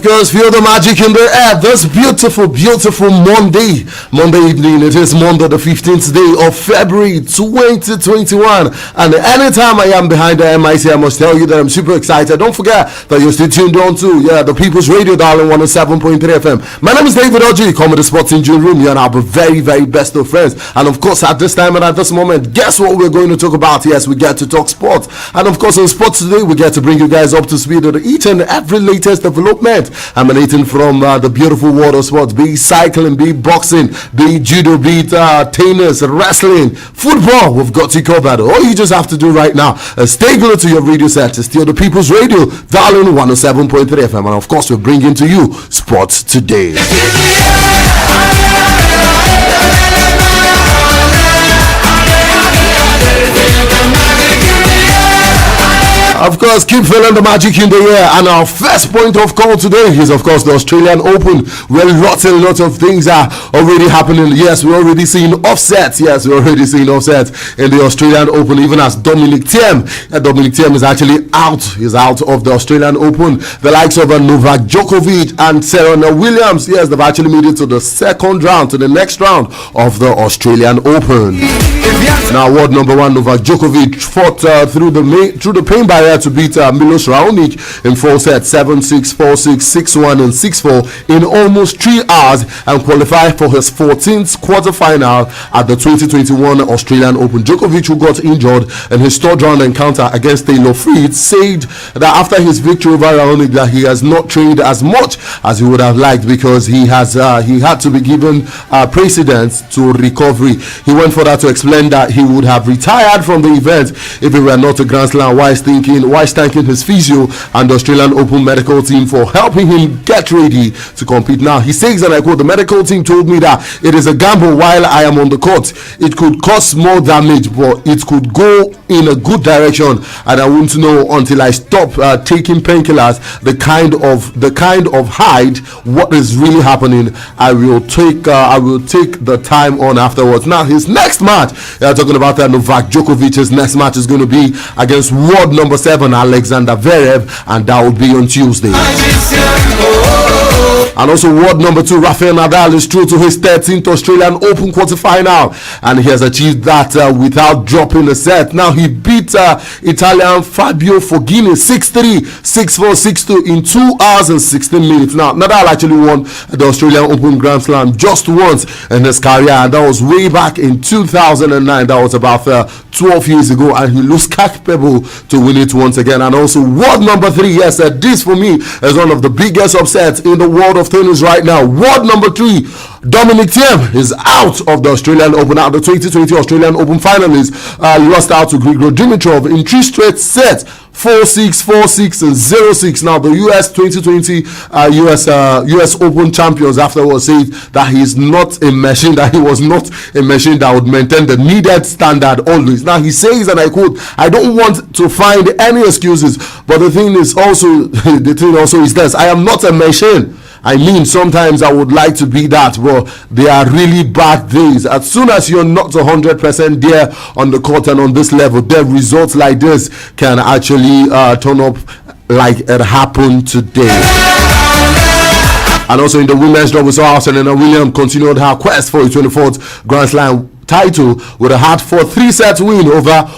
course, feel the magic in the air. This beautiful, beautiful Monday evening. It is Monday, the 15th day of February 2021. And anytime I am behind the MIC, I must tell you that I'm super excited. Don't forget that you're still tuned on to the People's Radio, darling, 107.3 FM. My name is David Orji, comedy sports engine room. You're our very, very best of friends. And of course, at this time and at this moment, guess what we're going to talk about? Yes, we get to talk sports. And of course, in sports today, we get to bring you guys up to speed on each and every latest development emanating from the beautiful world of sports, be it cycling, be it boxing, be it judo, be it tennis, wrestling, football. We've got you covered. All you just have to do right now is stay glued to your radio set to steal the People's Radio, darling, 107.3 FM. And of course, we're bringing to you Sports Today. Of course, keep feeling the magic in the air. And our first point of call today is, of course, the Australian Open, where lots and lots of things are already happening. Yes, we're already seeing offsets. Yes, we're already seeing offsets in the Australian Open, even as Dominic Thiem. Dominic Thiem is actually out. He's out of the Australian Open. The likes of Novak Djokovic and Serena Williams, yes, they've actually made it to the second round, to the next round of the Australian Open. Now, world number one Novak Djokovic fought through the pain barrier to beat Milos Raonic in 4 sets, 7-6, 4-6, 6-1 and 6-4 in almost 3 hours, and qualified for his 14th quarterfinal at the 2021 Australian Open. Djokovic, who got injured in his third round encounter against Taylor Fritz, said that after his victory over Raonic that he has not trained as much as he would have liked because he had to be given precedence to recovery. He went further to explain that he would have retired from the event if it were not a Grand Slam, while thanking his physio and the Australian Open medical team for helping him get ready to compete. Now, he says, and I quote, "The medical team told me that it is a gamble while I am on the court. It could cause more damage, but it could go in a good direction, and I won't know until I stop taking painkillers the kind of hide what is really happening. I will take the time on afterwards." Now, his next match, talking about Novak Djokovic's next match is going to be against world number 7 Alexander Zverev, and that will be on Tuesday. And also, world number 2 Rafael Nadal is through to his 13th Australian Open quarterfinal, and he has achieved that without dropping a set. Now, he beat Italian Fabio Fognini 6-3, 6-4, 6-2 in 2 hours and 16 minutes. Now, Nadal actually won the Australian Open Grand Slam just once in his career, and that was way back in 2009. That was about 12 years ago, and he looks capable to win it once again. And also, world number 3, yes, this for me is one of the biggest upsets in the world of tennis right now. World number 3, Dominic Thiem is out of the Australian Open. Now, the 2020 Australian Open finalists lost out to Grigor Dimitrov in 3 straight sets, 4-6, 4-6 and 0-6. Now, the US 2020 US Open champions afterwards said that he was not a machine that would maintain the needed standard always. Now, he says, and I quote, "I don't want to find any excuses, but the thing is also is this: I am not a machine. I mean, sometimes I would like to be that, but there are really bad days. As soon as you're not 100% there on the court and on this level, the results like this can actually turn up like it happened today." And also in the women's double, we saw Serena Williams continued her quest for a 24th Grand Slam title with a hard-fought 3-set win over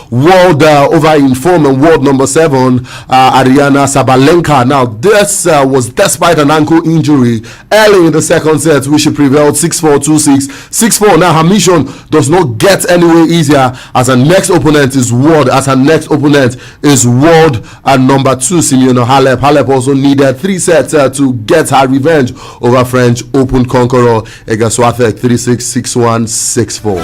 in form and world number 7 Ariana Sabalenka. Now, this was despite an ankle injury early in the second set, which she prevailed 6-4, 2-6, 6-4. Now, her mission does not get anywhere easier as her next opponent is world number 2 Simona Halep. Halep also needed 3 sets to get her revenge over French Open conqueror Iga Swiatek 3-6, 6-1, 6-4.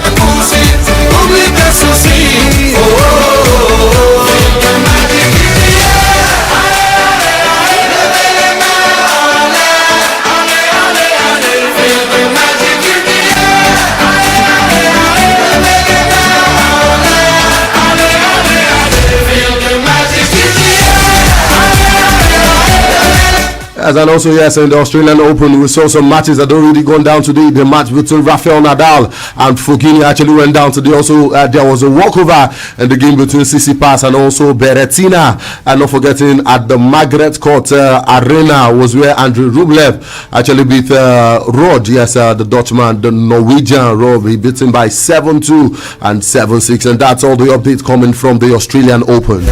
As and also, yes, in the Australian Open, we saw some matches that already gone down today. The match between Rafael Nadal and Fognini actually went down today. Also, there was a walkover in the game between Tsitsipas and also Berrettini. And not forgetting, at the Margaret Court Arena was where Andrei Rublev actually beat Rod, yes, the Dutchman, the Norwegian Rod. He beat him by 7-2 and 7-6. And that's all the updates coming from the Australian Open.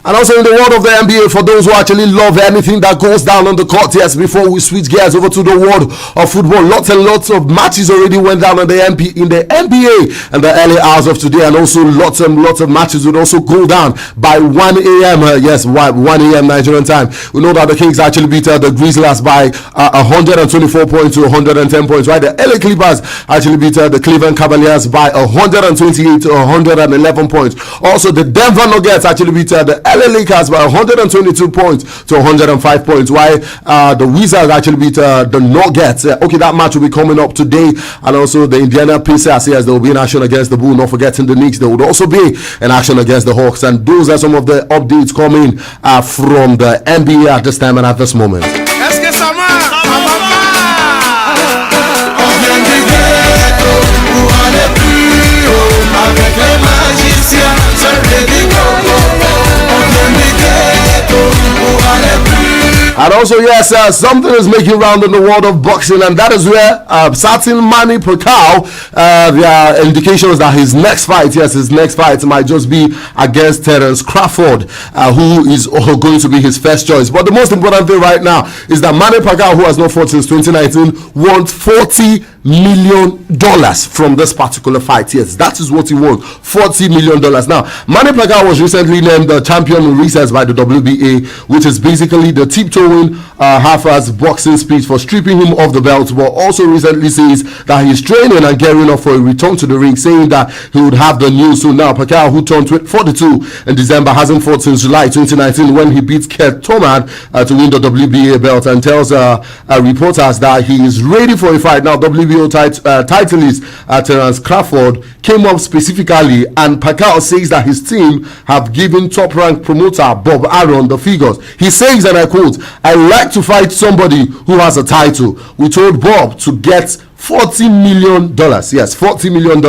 And also in the world of the NBA, for those who actually love anything that goes down on the court, yes, before we switch gears over to the world of football, lots and lots of matches already went down in the NBA in the early hours of today, and also lots and lots of matches would also go down by 1 a.m. Yes, 1 a.m. Nigerian time. We know that the Kings actually beat the Grizzlies by 124 points to 110 points, right? The LA Clippers actually beat the Cleveland Cavaliers by 128 to 111 points. Also, the Denver Nuggets actually beat the LA Lakers by 122 points to 105 points, while the Wizards actually beat the Nuggets. Okay, that match will be coming up today. And also the Indiana Pacers, yes, they will be in action against the Bulls. Not forgetting the Knicks, they would also be in action against the Hawks. And those are some of the updates coming from the NBA at this time and at this moment. And also, yes, something is making round in the world of boxing, and that is where certain Manny Pacquiao, there are indications that his next fight might just be against Terence Crawford, who is going to be his first choice. But the most important thing right now is that Manny Pacquiao, who has not fought since 2019, won $40 million from this particular fight. Yes, that is what he won, $40 million. Now, Manny Pacquiao was recently named the champion in recess by the WBA, which is basically the tiptoeing half-ass boxing speech for stripping him off the belt, but also recently says that he's training and gearing up for a return to the ring, saying that he would have the news soon. Now, Pacquiao, who turned 42 in December, hasn't fought since July 2019 when he beat Keith Thurman to win the WBA belt, and tells reporters that he is ready for a fight. Now, WBO titleist Terence Crawford came up specifically, and Pacquiao says that his team have given top-ranked promoter Bob Arum the figures. He says, and I quote, "I like to fight somebody who has a title. We told Bob to get $40 million. Yes, $40 million,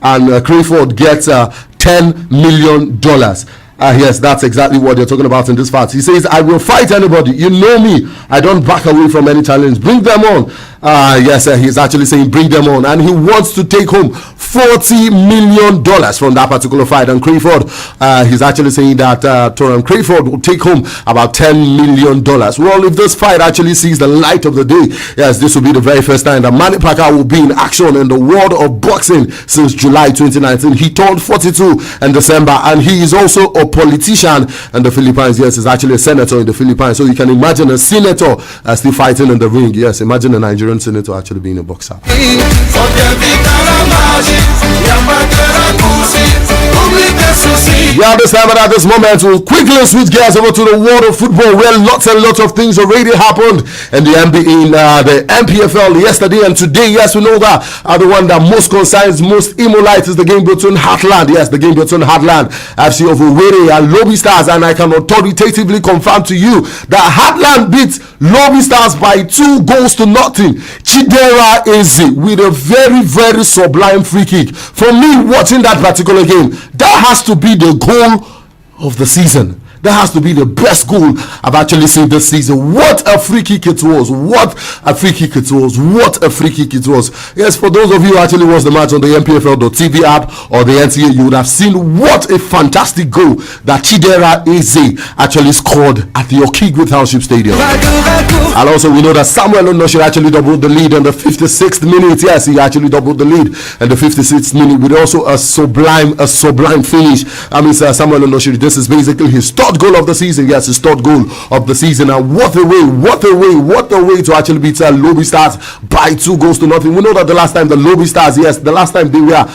and Crawford gets $10 million. Yes, that's exactly what they're talking about in this fight. He says, "I will fight anybody. You know me. I don't back away from any challenge. Bring them on." Yes, he's actually saying bring them on, and he wants to take home $40 million from that particular fight. And Crawford, he's actually saying that Terence Crawford will take home about $10 million. Well, if this fight actually sees the light of the day, yes, this will be the very first time that Manny Pacquiao will be in action in the world of boxing since July 2019. He turned 42 in December, and he is also a politician in the Philippines. Yes, he's actually a senator in the Philippines. So you can imagine a senator still fighting in the ring. Yes, imagine a Nigerian senator actually being a boxer. Yeah, this time and at this moment, we'll quickly switch gears over to the world of football, where lots and lots of things already happened in the NBA, in the MPFL yesterday and today. Yes, we know that the one that most concerns, most immolite is the game between Heartland. Yes, the game between Heartland FC of Owerri and Lobby Stars, and I can authoritatively confirm to you that Heartland beat Lobby Stars by 2-0. Chidera Eze with a very, very sublime free kick. For me, watching that particular game, that has to be the goal of the season. That has to be the best goal I've actually seen this season. What a free kick it was. What a free kick it was. What a free kick it was. Yes, for those of you who actually watched the match on the MPFL.tv app or the NTA, you would have seen what a fantastic goal that Chidera Eze actually scored at the Okigwe Township Stadium. And also we know that Samuel Onoshi actually doubled the lead in the 56th minute. Yes, he actually doubled the lead in the 56th minute with also a sublime finish. I mean, Samuel Onoshi, this is basically his third goal of the season. Yes, his third goal of the season. And what a way to actually beat Lobby Stars by 2-0. We know that the last time the Lobby Stars, yes, the last time they were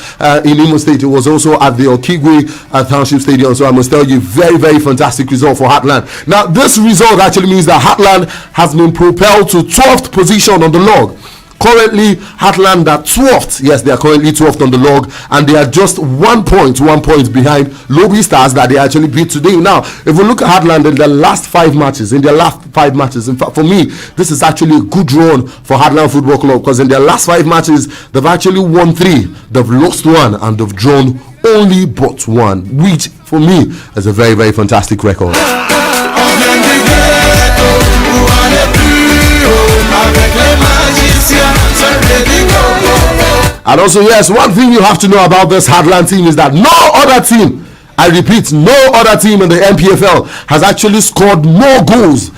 in Imo State, it was also at the Okigwe Township Stadium. So I must tell you, very, very fantastic result for Heartland. Now, this result actually means that Heartland has been propelled to 12th position on the log. Currently, Heartland are 12th. Yes, they are currently 12th on the log, and they are just 1 point behind Lobby Stars that they actually beat today. Now, if we look at Heartland in their last 5 matches, in fact, for me, this is actually a good run for Heartland Football Club, because in their last 5 matches, they've actually won 3, they've lost 1, and they've drawn only but 1, which for me is a very, very fantastic record. And also, yes, one thing you have to know about this Heartland team is that no other team, I repeat, no other team in the MPFL has actually scored more goals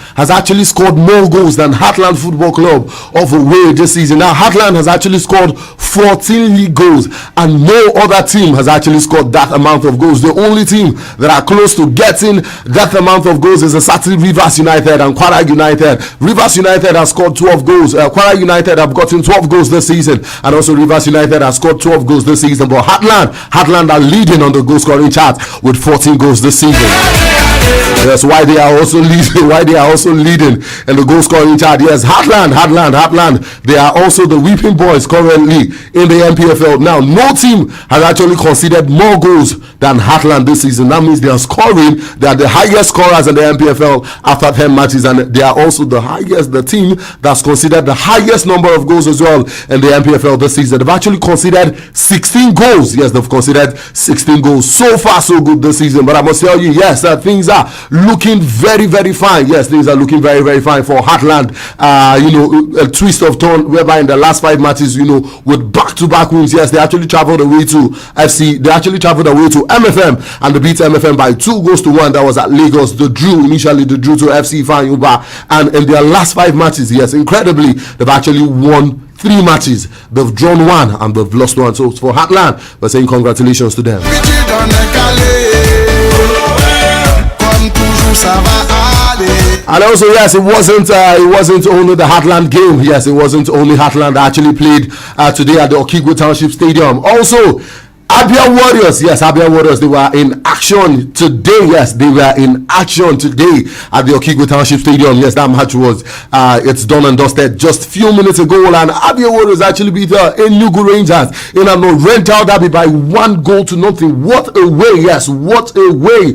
than Heartland Football Club of away this season. Now, Heartland has actually scored 14 league goals, and no other team has actually scored that amount of goals. The only team that are close to getting that amount of goals is the Saturday Rivers United and Kwara United. Rivers United has scored 12 goals. Kwara United have gotten 12 goals this season, and also Rivers United has scored 12 goals this season. But Heartland are leading on the goal scoring chart with 14 goals this season. That's why they are also leading in the goal scoring chart. Yes, Heartland. They are also the Weeping Boys currently in the MPFL. Now, no team has actually conceded more goals than Heartland this season. That means they are scoring. They are the highest scorers in the MPFL after 10 matches, and they are also the team that's conceded the highest number of goals as well in the MPFL this season. They've actually conceded 16 goals. Yes, they've conceded 16 goals. So far, so good this season. But I must tell you, yes, things are looking very, very fine. Yes, things are looking very, very fine for Heartland. A twist of turn whereby in the last 5 matches, with back-to-back wins, yes, they actually traveled away to FC. They actually traveled away to MFM, and they beat MFM by 2-1. That was at Lagos. They drew to FC Fanyuba, and in their last 5 matches, yes, incredibly, they've actually won 3 matches. They've drawn 1 and they've lost 1. So for Heartland, we're saying congratulations to them. And also, yes, it wasn't only the Heartland game. Yes, it wasn't only Heartland that actually played today at the Okigwe Township Stadium. Also, Abia Warriors, they were in action today. Yes, they were in action today at the Okigwe Township Stadium. Yes, that match was, it's done and dusted just a few minutes ago. And Abia Warriors actually beat Enugu Rangers in a rental derby by 1-0. What a way, yes, what a way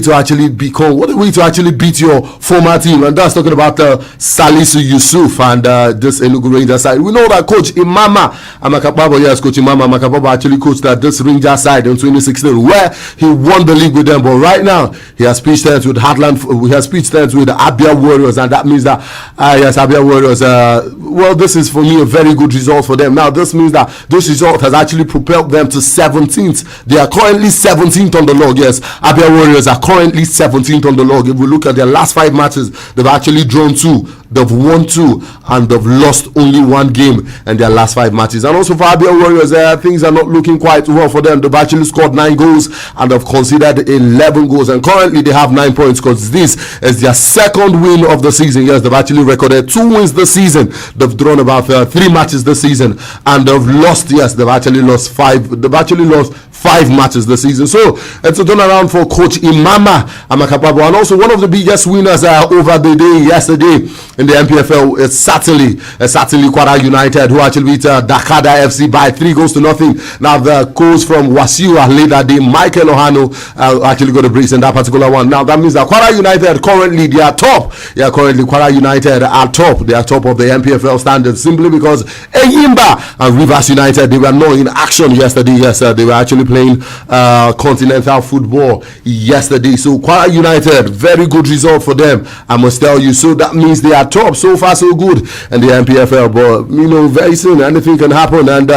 to actually beat your former team. And that's talking about Salisu Yusuf and this Enugu Rangers side. We know that Coach Imama Amakapaba, yes, Coach Imama Makapaba actually coached this Rangers side in 2016, where he won the league with them. But right now, he has pitched terms with Heartland. He has pitched terms with the Abia Warriors, and that means that yes, Abia Warriors. Well, this is for me a very good result for them. Now, this means that this result has actually propelled them to 17th. They are currently 17th on the log. Yes, Abia Warriors are currently 17th on the log. If we look at their last 5 matches, they've actually drawn 2, they've won 2, and they've lost only 1 game in their last 5 matches. And also for Abia Warriors, things are not looking quite well for them. They've actually scored 9 goals and they've considered 11 goals, and currently they have 9 points because this is their 2nd win of the season. Yes, they've actually recorded 2 wins this season. They've drawn about 3 matches this season, and they've lost. Yes, they've actually lost 5. They've actually lost 5 matches this season. So it's a turnaround for Coach Imama Amakapabo. And also one of the biggest winners over the day yesterday in the MPFL is certainly Kwara United, who actually beat Dakada FC by 3-0. Now the coach from Wasiu later day, Michael Ohano, actually got a brace in that particular one. Now that means that Kwara United currently they are top. Yeah, currently Kwara United are top. They are top of the MPFL standards simply because Eyimba and Rivers United, they were not in action yesterday. Yes, they were actually playing continental football yesterday. So Kwara United, very good result for them, I must tell you. So that means they are top. So far so good in the MPFL, but very soon anything can happen. And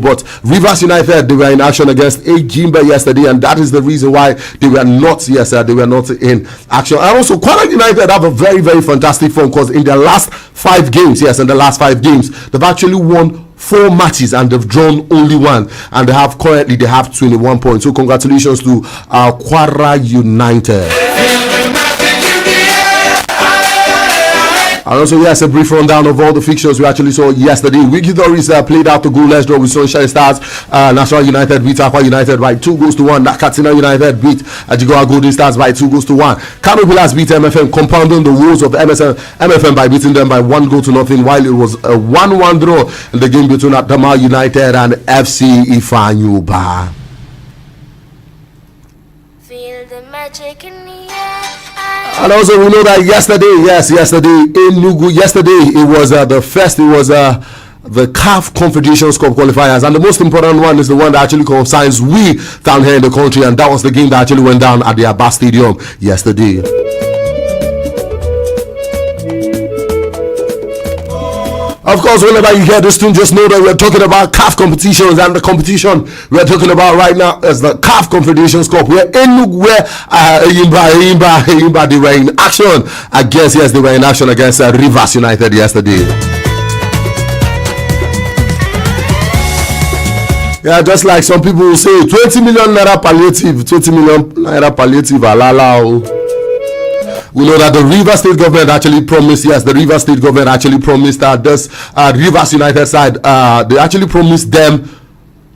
but Rivers United, they were in action against Ejimba yesterday, and that is the reason why they were not in action. And also Kwara United have a very, very fantastic form because in their last 5 games, they've actually won 4 matches and they've drawn only 1, and they have 21 points. So congratulations to Kwara United. And also, yes, a brief rundown of all the fixtures we actually saw yesterday. Wiki Doris played out the goalless draw with Sunshine Stars. National United beat Aqua United by 2-1. Katsina United beat Jigawa Golden Stars by 2-1. Kano Pillars beat MFM, compounding the woes of MFM by beating them by 1-0, while it was a 1-1 draw in the game between Adama United and FC Ifeanyuba. Feel the magic in the air. And also, we know that yesterday in Nugu, it was the CAF Confederations Cup qualifiers, and the most important one is the one that actually concerns we down here in the country, and that was the game that actually went down at the Aba Stadium yesterday. Of course, whenever you hear this tune, just know that we're talking about CAF competitions, and the competition we're talking about right now is the CAF Confederations Cup, where Enugu, they were in action against Rivers United yesterday. Yeah, just like some people will say, 20 million naira palliative, alala. We know that the Rivers State government actually promised, that this Rivers United side, they actually promised them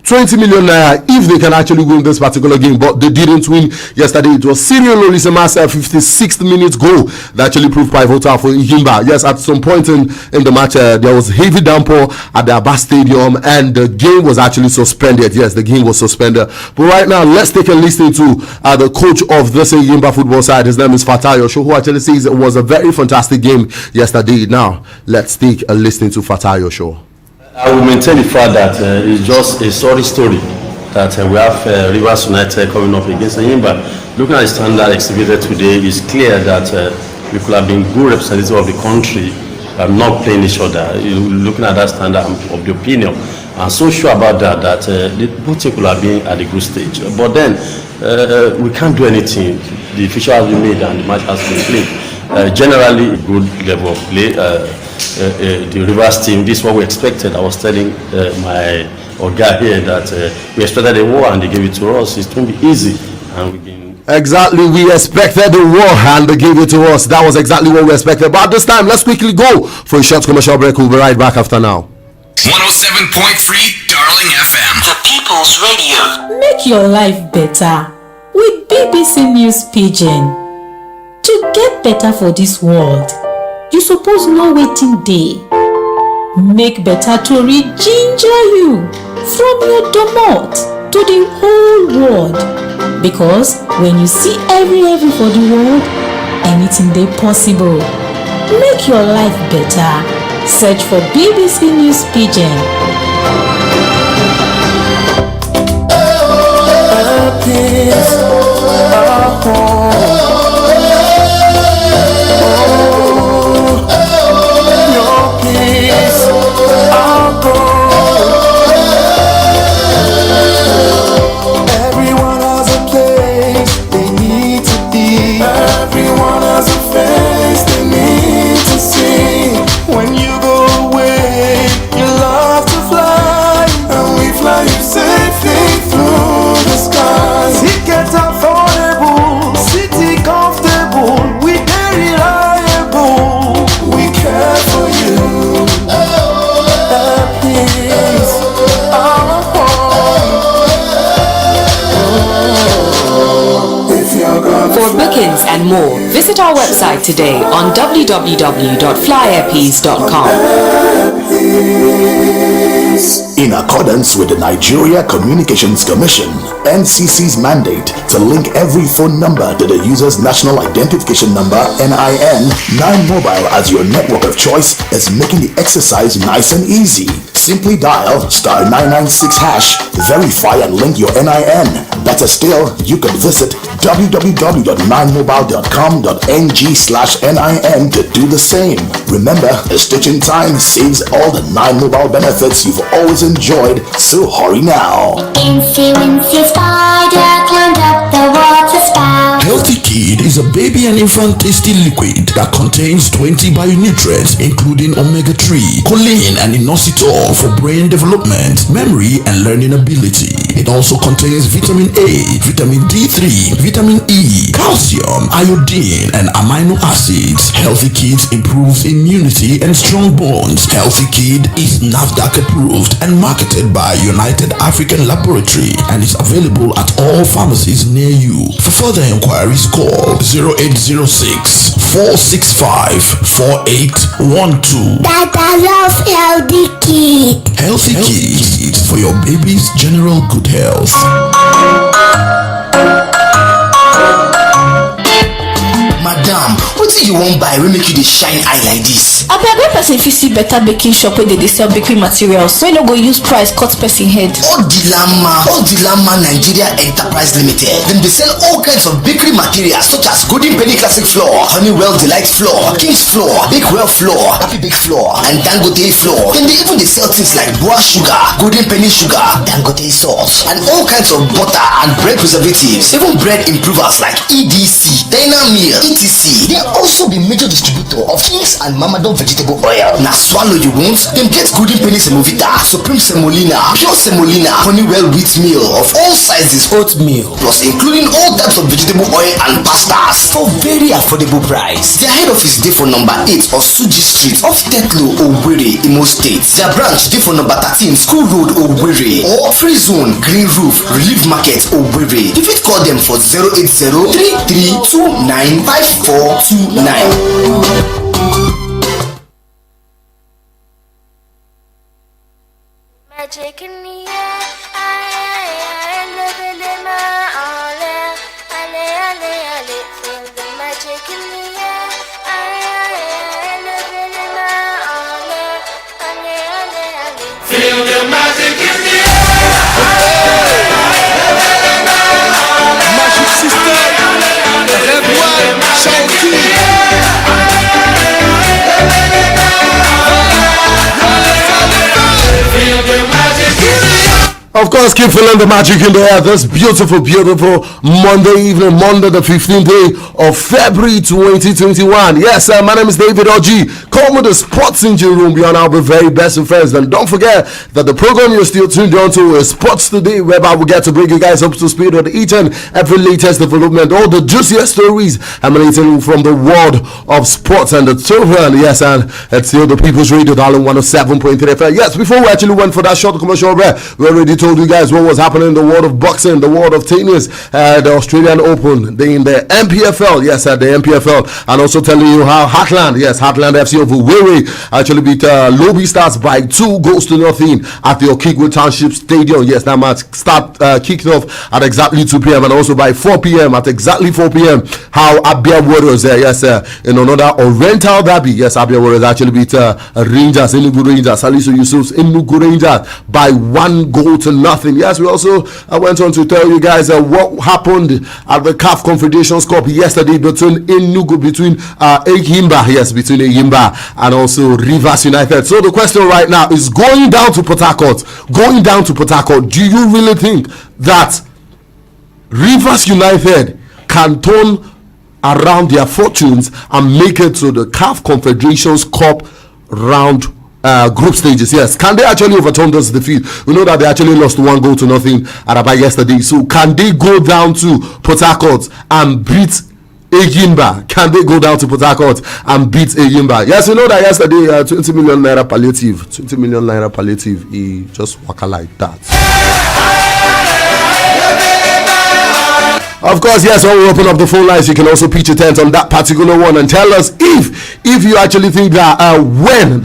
20 million naira if they can actually win this particular game, but they didn't win yesterday. It was Cyril Olisema's 56th minute goal that actually proved pivotal for Ihimba. Yes, at some point in the match, there was heavy downpour at the Aba Stadium, and the game was actually suspended. Yes, the game was suspended. But right now, let's take a listen to the coach of this Ihimba football side. His name is Fatayo Show, who actually says it was a very fantastic game yesterday. Now, let's take a listen to Fatayo Show. I will maintain the fact that it's just a sorry story that we have Rivers United coming up against him. But looking at the standard exhibited today, it's clear that we could have been good representatives of the country, not playing each other. Looking at that standard, I'm of the opinion, I'm so sure about that both teams could have been at a good stage. But then we can't do anything. The official has been made and the match has been played. Generally, good level of play. The Rivers team, this is what we expected. I was telling my guy here that we expected a war and they gave it to us. It's going to be easy, and we've been exactly. We expected the war and they gave it to us. That was exactly what we expected. But at this time, let's quickly go for a short commercial break. We'll be right back after now. 107.3 Darling FM, the People's Radio. Make your life better with BBC News Pidgin. To get better for this world, you suppose know wetin dey make better tori ginger you from your domot to the whole world, because when you see every for the world, anything dey possible. Make your life better. Search for BBC News Pidgin. Everyone has a place they need to be. Everyone has a face they need to see. When you go away, you love to fly, and we fly you safely through the skies. Tickets affordable, city comfortable, we very reliable. We care for you. For bookings and more, visit our website today on www.flyairpeace.com. In accordance with the Nigeria Communications Commission, NCC's mandate to link every phone number to the user's national identification number, NIN, 9Mobile as your network of choice is making the exercise nice and easy. Simply dial *996#, verify and link your NIN. Better still, you can visit www.9mobile.com.ng/NIN to do the same. Remember, a stitch in time saves all the 9Mobile benefits you've always enjoyed, so hurry now. Incy Wincy Spider climbed up the water spout. Healthy Kid is is a baby and infant tasty liquid that contains 20 bionutrients, including omega-3, choline, and inositol for brain development, memory, and learning ability. It also contains vitamin A, vitamin D3, vitamin E, calcium, iodine, and amino acids. Healthy Kids improves immunity and strong bones. Healthy Kid is NAFDAC approved and marketed by United African Laboratory and is available at all pharmacies near you. For further inquiries, call 0806 465 4812. Dada love Healthy Kid. Healthy Kids, for your baby's general good health. Madam, wetin you wan buy wey make you dey shine eye like dis? Abeg, wey person fit see better baking shop wey dey sell bakery materials wey no go use price cut person head? Odilama Nigeria Enterprise Limited. Dem dey sell all kinds of bakery materials such as Golden Penny Classic Flour, Honeywell Delight Flour, King's Flour, Bakewell Flour, Happy Bake Flour, and Dangote Flour. Dem dey even dey sell things like Boa Sugar, Golden Penny Sugar, Dangote Sauce, and all kinds of butter and bread preservatives, even bread improvers like EDC, Dynamil, etc. They also be major distributor of King's and Mamadon vegetable oil. Na swallow you want? Dem get Golden Penny Semovita, Supreme Semolina, Pure Semolina, Honeywell wheat meal of all sizes, oatmeal, plus including all types of vegetable oil and pastas for very affordable price. Their head office dey for number 8 Osuji Street off Tetlo, Owerri, Imo State. Their branch dey for number 13 School Road, Owerri, or Free Zone, Green Roof, Relief Market, Owerri. You fit call them for 080-3329-5429. Magic in the air, feel the magic in the air, feel the magic in the air. Magic system, everyone shout to feel the magic in the air. Of course, keep feeling the magic in the air this beautiful, beautiful Monday evening, Monday the 15th day of February 2021. Yes, my name is David Orji. Call me the Sports Engine Room beyond our very best of friends. And don't forget that the program you're still tuned on to is Sports Today, whereby we get to bring you guys up to speed on each and every latest development, all the juiciest stories emanating from the world of sports and the children. Yes, and it's still the People's Radio, darling 107.3 FM. Yes, before we actually went for that short commercial break, we already told you guys what was happening in the world of boxing, the world of tennis, the Australian Open, in the MPFL, yes, the MPFL, and also telling you how Heartland FC of Owerri actually beat Lobby Stars by 2-0 at the Okigwe Township Stadium. Yes, that match kicked off at exactly 2 p.m. and also by 4 p.m. at exactly 4 p.m. how Abia Warriors, in another Oriental derby, yes, Abia Warriors actually beat Enugu Rangers, Salisu Yusuf's Enugu Rangers by 1-0. Yes, we also went on to tell you guys what happened at the CAF Confederations Cup yesterday between Eyimba and also Rivers United. So the question right now is going down to Port Harcourt. Do you really think that Rivers United can turn around their fortunes and make it to the CAF Confederations Cup round group stages? Yes, can they actually overturn this defeat? We know that they actually lost 1-0 at Aba yesterday. So can they go down to Port Harcourt and beat Eyimba? Can they go down to Port Harcourt and beat Eyimba? Yes, you know that yesterday 20 million naira palliative, he just walk like that. Of course, yes, when we open up the phone lines, you can also pitch a tent on that particular one and tell us if you actually think that when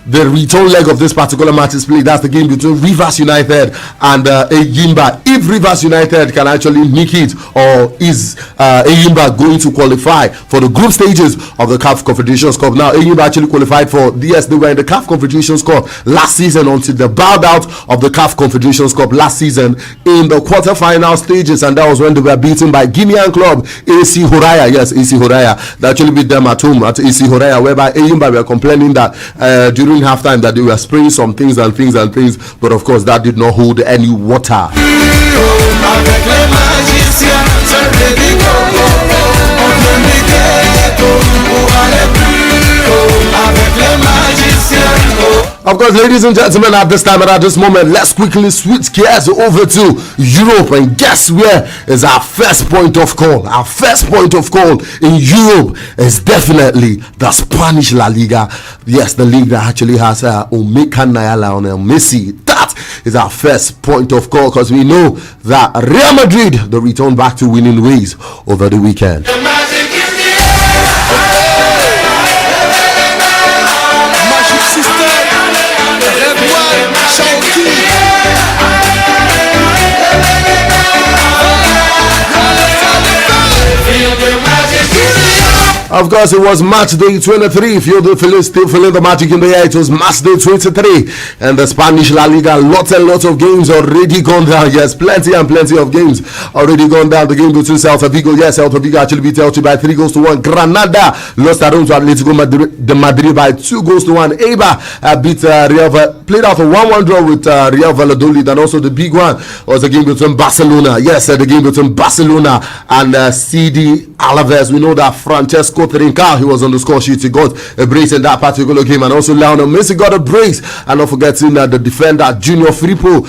the return leg of this particular match is played, that's the game between Rivers United and Eyimba. If Rivers United can actually nick it, or is Eyimba going to qualify for the group stages of the CAF Confederations Cup? Now, Eyimba actually qualified for, yes, they were in the CAF Confederations Cup last season until they bowed out of the CAF Confederations Cup last season in the quarterfinal stages, and that was when they were beaten by Guinean club AC Horaya. Yes, AC Horaya. They actually beat them at home at AC Horaya, whereby Eyimba were complaining that during halftime that they were spraying some things, but of course that did not hold any water. Of course, ladies and gentlemen, at this time and at this moment, let's quickly switch gears over to Europe. And guess where is our first point of call? Our first point of call in Europe is definitely the Spanish La Liga. Yes, the league that actually has Lionel Messi. That is our first point of call, because we know that Real Madrid, they return back to winning ways over the weekend. Of course, it was match day 23. If you're still feeling the magic in the air, it was match day 23. And the Spanish La Liga, lots and lots of games already gone down. Yes, plenty and plenty of games already gone down. The game between Celta Vigo, yes, Celta Vigo actually beat Elche by 3-1. Granada lost at home to Atletico Madrid by 2-1. Eibar beat played out a 1-1 draw with Real Valladolid. And also the big one was the game between Barcelona. Yes, the game between Barcelona and CD Alaves. We know that Francesco Trinca, he was on the score sheet. He got a brace in that particular game, and also Lionel Messi got a brace. And not forgetting the defender Junior Firpo,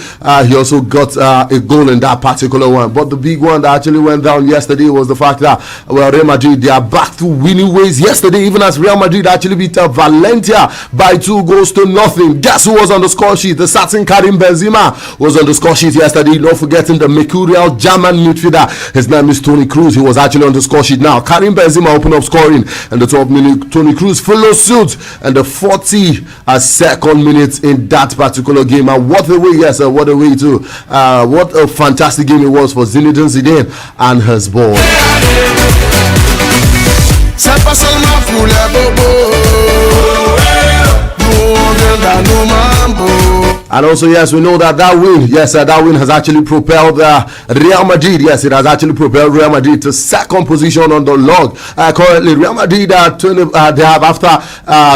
he also got a goal in that particular one. But the big one that actually went down yesterday was the fact that Real Madrid, they are back to winning ways yesterday, even as Real Madrid actually beat Valencia by 2-0. Guess who was on the score sheet? The certain Karim Benzema was on the score sheet yesterday. Not forgetting the mercurial German midfielder, his name is Toni Kroos. He was actually on the score sheet. Now Karim Benzema opened up scoring and the 12th minute. Toni Kroos follows suit and the 42nd minute in that particular game. And what a way, yes, what a way to what a fantastic game it was for Zinedine Zidane and his ball. And also, yes, we know that win, yes, that win has actually propelled Real Madrid. Yes, it has actually propelled Real Madrid to second position on the log. Currently, Real Madrid they have, after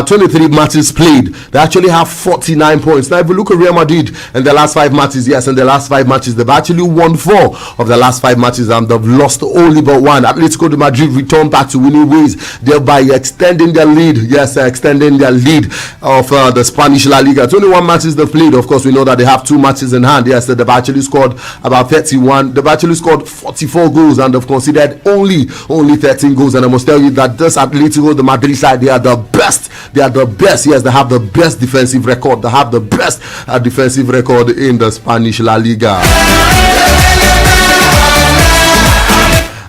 23 matches played, they actually have 49 points. Now, if you look at Real Madrid in the last 5 matches, yes, in the last 5 matches, they've actually won 4 of the last 5 matches, and they've lost only but 1. Atletico de Madrid returned back to winning ways, thereby extending their lead. Yes, extending their lead of the Spanish La Liga. 21 matches they've played. Of course, we know that they have 2 matches in hand. Yes, they've actually scored about 31. They've actually scored 44 goals and they've considered only 13 goals. And I must tell you that this Atletico de Madrid side, they are the best. They are the best. Yes, they have the best defensive record. They have the best defensive record in the Spanish La Liga.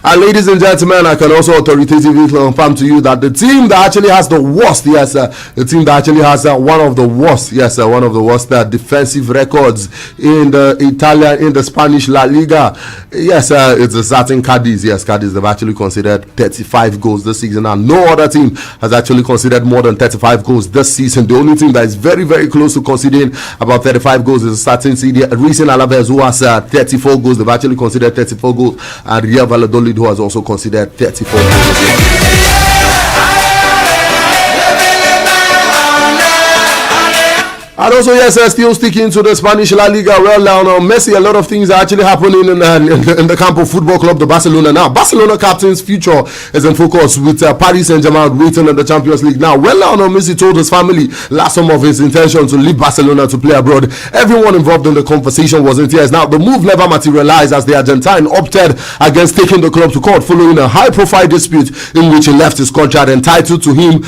And ladies and gentlemen, I can also authoritatively confirm to you that the team that actually has the worst, yes, the team that actually has one of the worst defensive records in the Spanish La Liga, yes, it's a certain Cadiz. Yes, Cadiz, they've actually considered 35 goals this season, and no other team has actually considered more than 35 goals this season. The only team that is very, very close to considering about 35 goals is a certain CD, recent Alaves, who has 34 goals. They've actually considered 34 goals, and Real Valladolid, who has also considered 34 goals. And also, yes, still sticking to the Spanish La Liga. Well, now Messi, a lot of things are actually happening in the camp of Football Club de Barcelona. Now, Barcelona captain's future is in focus with Paris Saint-Germain waiting in the Champions League. Now, well, now Messi told his family last summer of his intention to leave Barcelona to play abroad. Everyone involved in the conversation was in tears. Now, the move never materialized as the Argentine opted against taking the club to court following a high-profile dispute in which he left his contract entitled to him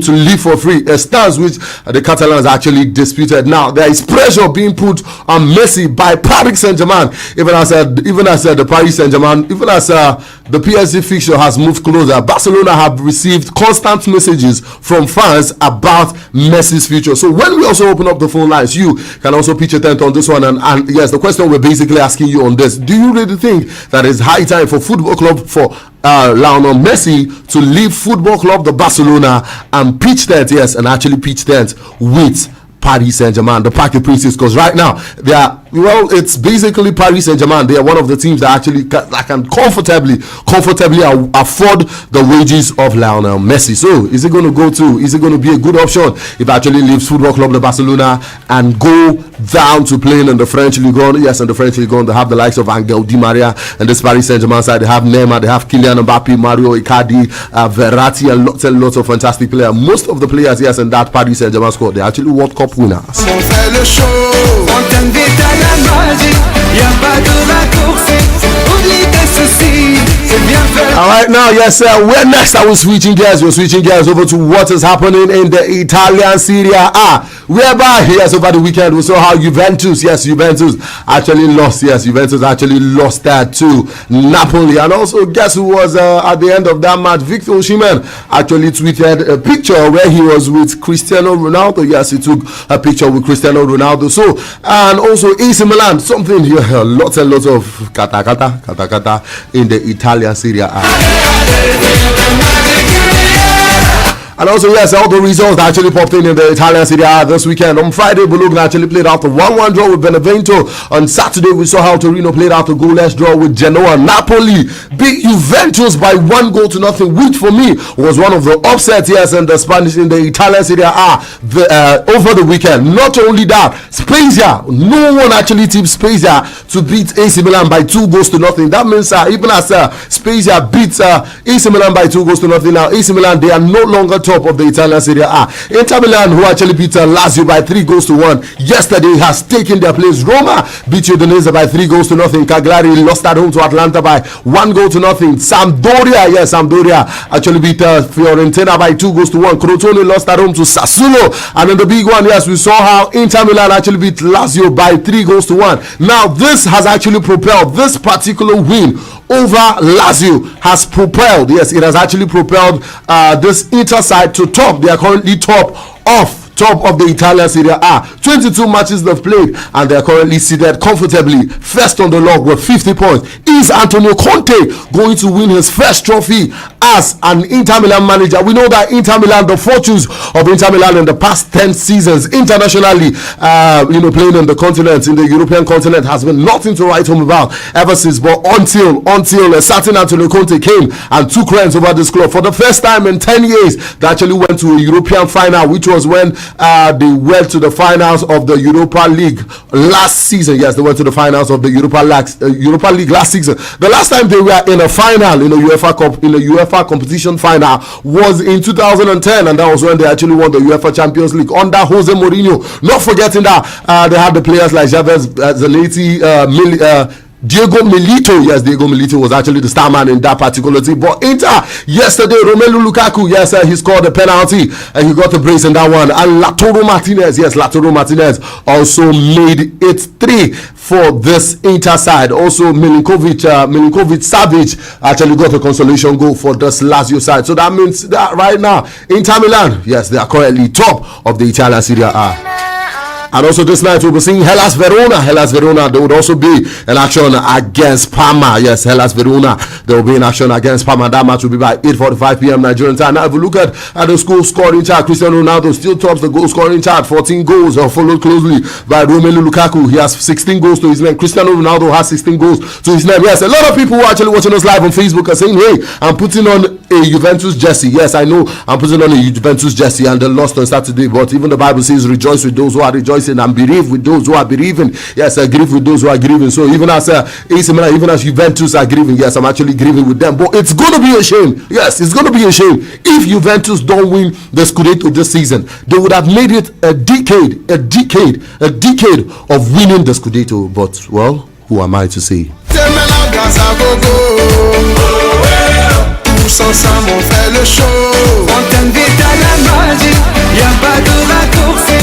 to leave for free. A stance which the Catalans actually disputed. Now there is pressure being put on Messi by Paris Saint-Germain, even as the Paris Saint-Germain, even as the PSG fixture has moved closer. Barcelona have received constant messages from fans about Messi's future. So when we also open up the phone lines, you can also pitch a tent on this one. And yes, the question we're basically asking you on this: do you really think that it's high time for Football Club for Lionel Messi to leave Football Club de Barcelona and pitch tent, yes, and actually pitch tent with Paris Saint-Germain, the Parc des Princes, because right now they are, well, it's basically Paris Saint-Germain. They are one of the teams that actually can comfortably afford the wages of Lionel Messi. So is it going to be a good option if actually leaves Football Club de Barcelona and go down to playing in the French Ligue 1? Yes, in the French Ligue 1 they have the likes of Angel Di Maria, and this Paris Saint-Germain side they have Neymar, they have Kylian Mbappe, Mario Icardi, Verratti, and lots of fantastic players. Most of the players, yes, in that Paris Saint-Germain squad, they're actually World Cup winners. All right, now, yes, we're next. We're switching gears over to what is happening in the Italian Serie A. Whereby, yes, over the weekend we saw how Juventus actually lost. Yes, Juventus actually lost that to Napoli. And also, guess who was at the end of that match? Victor Osimhen actually tweeted a picture where he was with Cristiano Ronaldo. Yes, he took a picture with Cristiano Ronaldo. So, and also AC Milan, something here, lots and lots of kata in the Italian Serie A. And also, yes, all the results that actually popped in the Italian Serie A this weekend. On Friday, Bologna actually played out a 1-1 draw with Benevento. On Saturday, we saw how Torino played out a goalless draw with Genoa. Napoli beat Juventus by 1-0, which for me was one of the upsets, yes, in the Italian Serie A over the weekend. Not only that, Spezia, no one actually tipped Spezia to beat AC Milan by 2-0. That means even as Spezia beats AC Milan by 2-0, now AC Milan, they are no longer top of the Italian Serie A. Inter Milan, who actually beat Lazio by 3-1 yesterday, has taken their place. Roma beat Udinese by 3-0. Cagliari lost at home to Atlanta by 1-0. Sampdoria actually beat Fiorentina by 2-1. Crotone lost at home to Sassuolo. And in the big one, yes, we saw how Inter Milan actually beat Lazio by 3-1. Now this has actually propelled this particular win over Lazio has propelled, yes, it has actually propelled this Inter side to top. They are currently top of the Italian Serie A. 22 matches they've played, and they are currently seated comfortably first on the log with 50 points. Is Antonio Conte going to win his first trophy as an Inter Milan manager? We know that Inter Milan, the fortunes of Inter Milan in the past 10 seasons internationally, playing in the continent, in the European continent, has been nothing to write home about ever since. But until a certain Antonio Conte came and took reins over this club for the first time in 10 years, they actually went to a European final, which was when they went to the finals of the Europa League last season. Yes, they went to the finals of the Europa League last season. The last time they were in a final, in a UEFA competition final, was in 2010, and that was when they actually won the UEFA Champions League under Jose Mourinho. Not forgetting that they had the players like Javier Zanetti, Diego Milito. Yes, Diego Milito was actually the star man in that particular team. But Inter, yesterday, Romelu Lukaku, yes, he scored a penalty and he got the brace in that one. And Lautaro Martinez also made it 3 for this Inter side. Also, Milinkovic-Savic actually got a consolation goal for this Lazio side. So that means that right now, Inter Milan, yes, they are currently top of the Italian Serie A. And also this night we'll be seeing Hellas Verona. They would also be in action against Parma. Yes, Hellas Verona, they will be in action against Parma. That match will be by 8:45 p.m. Nigerian time. Now if we look at the goal scoring chart, Cristiano Ronaldo still tops the goal scoring chart. 14 goals, followed closely by Romelu Lukaku. He has 16 goals to his name. Cristiano Ronaldo has 16 goals to his name. Yes, a lot of people who are actually watching us live on Facebook are saying, hey, I'm putting on a Juventus jersey. Yes, I know I'm putting on a Juventus jersey and they lost on Saturday. But even the Bible says, rejoice with those who are rejoicing and bereave with those who are bereaving. Yes, I grieve with those who are grieving. So even as AC Milan, even as Juventus are grieving, yes, I'm actually grieving with them. But it's going to be a shame. Yes, it's going to be a shame if Juventus don't win the Scudetto this season. They would have made it a decade of winning the Scudetto. But well, who am I to say? Tous ensemble on fait le show. Fontaine Vitale la magie, y'a pas de raccourci.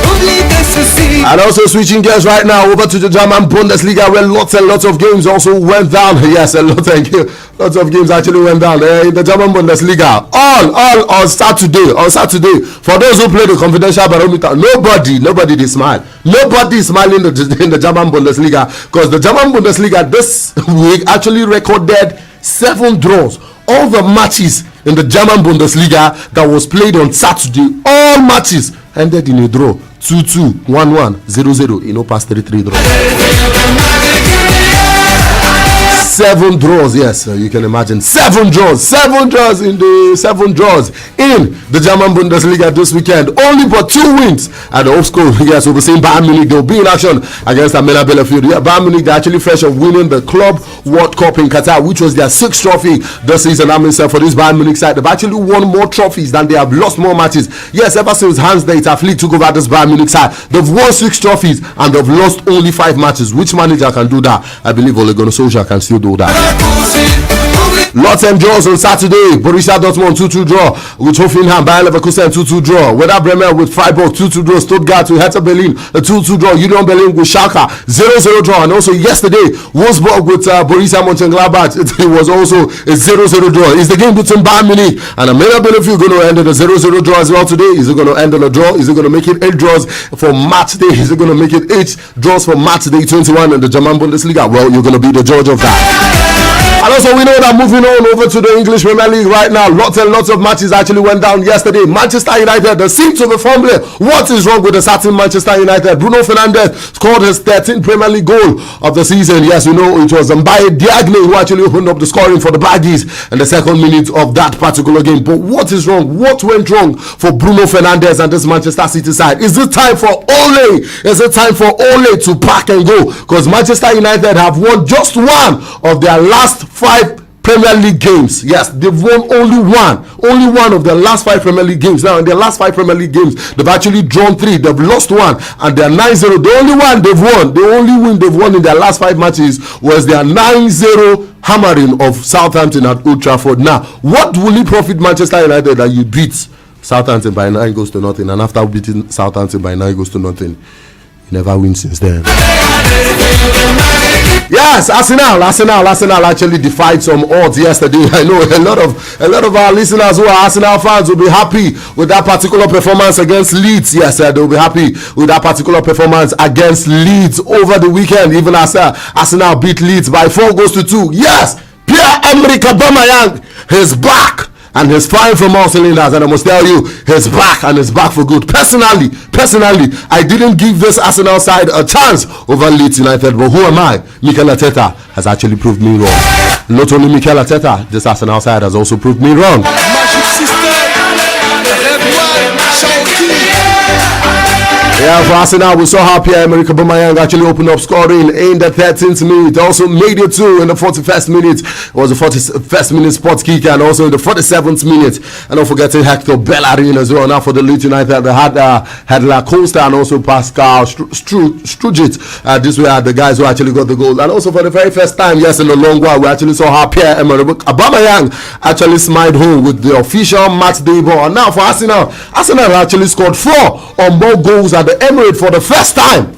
Oublie tes soucis. And also switching gears right now over to the German Bundesliga, where lots and lots of games also went down. Yes, lots of games actually went down in the German Bundesliga. All on Saturday. For those who play the confidential barometer, nobody they smile. Nobody is smiling in the German Bundesliga, because the German Bundesliga this week actually recorded 7 draws. All the matches in the German Bundesliga that was played on Saturday, all matches ended in a draw 2-2, 1-1, 0-0. You know, past 3-3 draws. 7 draws, yes, you can imagine 7 draws in the German Bundesliga this weekend. Only but 2 wins at the Hofschool. Yes, we'll be seeing Bayern Munich. They'll be in action against Amela Bielefeld. Yeah, Bayern Munich, they're actually fresh of winning the Club World Cup in Qatar, which was their 6th trophy this season. I mean, for this Bayern Munich side, they've actually won more trophies than they have lost more matches. Yes, ever since Hans-Dieter Flick took over this Bayern Munich side, they've won 6 trophies and they've lost only 5 matches. Which manager can do that? I believe Ole Gunnar Solskjaer can still do that. Lots of draws on Saturday. Borussia Dortmund 2-2 draw with Hoffenheim. Bayer Leverkusen 2-2 draw. Werder Bremen with Freiburg 2-2 draw. Stuttgart with Hertha Berlin a 2-2 draw. Union Berlin with Schalke 0-0 draw. And also yesterday Wolfsburg with Borussia Mönchengladbach. It was also a 0-0 draw. Is the game between Bayern Munich and Amela Bielefeld going to end in a 0-0 draw as well today? Is it going to end on a draw? Is it going to make it 8 draws for match day? Is it going to make it 8 draws for match day 21 in the German Bundesliga? Well, you're going to be the judge of that. And also we know that moving on over to the English Premier League right now, lots and lots of matches actually went down yesterday. Manchester United, they seem to be fumbling. What is wrong with the certain Manchester United? Bruno Fernandes scored his 13th Premier League goal of the season. Yes, we know it was Mbaye Diagne who actually opened up the scoring for the Baggies in the 2nd minute of that particular game. But what is wrong? What went wrong for Bruno Fernandes and this Manchester City side? Is it time for Ole? Is it time for Ole to pack and go? Because Manchester United have won just one of their last 5 Premier League games. Yes, they've won only one of the last 5 Premier League games. Now in their last 5 Premier League games, they've actually drawn 3, they've lost 1, and they're 9-0. The only one they've won, the only win they've won in their last 5 matches was their 9-0 hammering of Southampton at Old Trafford. Now, what will it profit Manchester United that you beat Southampton by 9 goals to nothing, and after beating Southampton by 9 goals to nothing, you never win since then? Yes, Arsenal actually defied some odds yesterday. I know a lot of our listeners who are Arsenal fans will be happy with that particular performance against Leeds. Yes, they'll be happy with that particular performance against Leeds over the weekend. Even as Arsenal beat Leeds by 4 goals to 2. Yes, Pierre-Emerick Aubameyang is back. And he's firing from all cylinders, and I must tell you, he's back, and he's back for good. Personally, I didn't give this Arsenal side a chance over Leeds United, but who am I? Mikel Arteta has actually proved me wrong. Not only Mikel Arteta, this Arsenal side has also proved me wrong. Yeah, for Arsenal, we saw how Pierre-Emerick Aubameyang actually opened up scoring in the 13th minute. Also made it 2 in the 41st minute. It was the 41st minute spot kick, and also in the 47th minute. And not forgetting Hector Bellerin as well. Now for the Leeds United, they had La Costa and also Pascal Strujic. These were the guys who actually got the goal. And also for the very first time, yes, in a long while, we actually saw how Pierre-Emerick Aubameyang actually smiled home with the official match day ball. And now for Arsenal actually scored 4 or more goals at the Emirates for the first time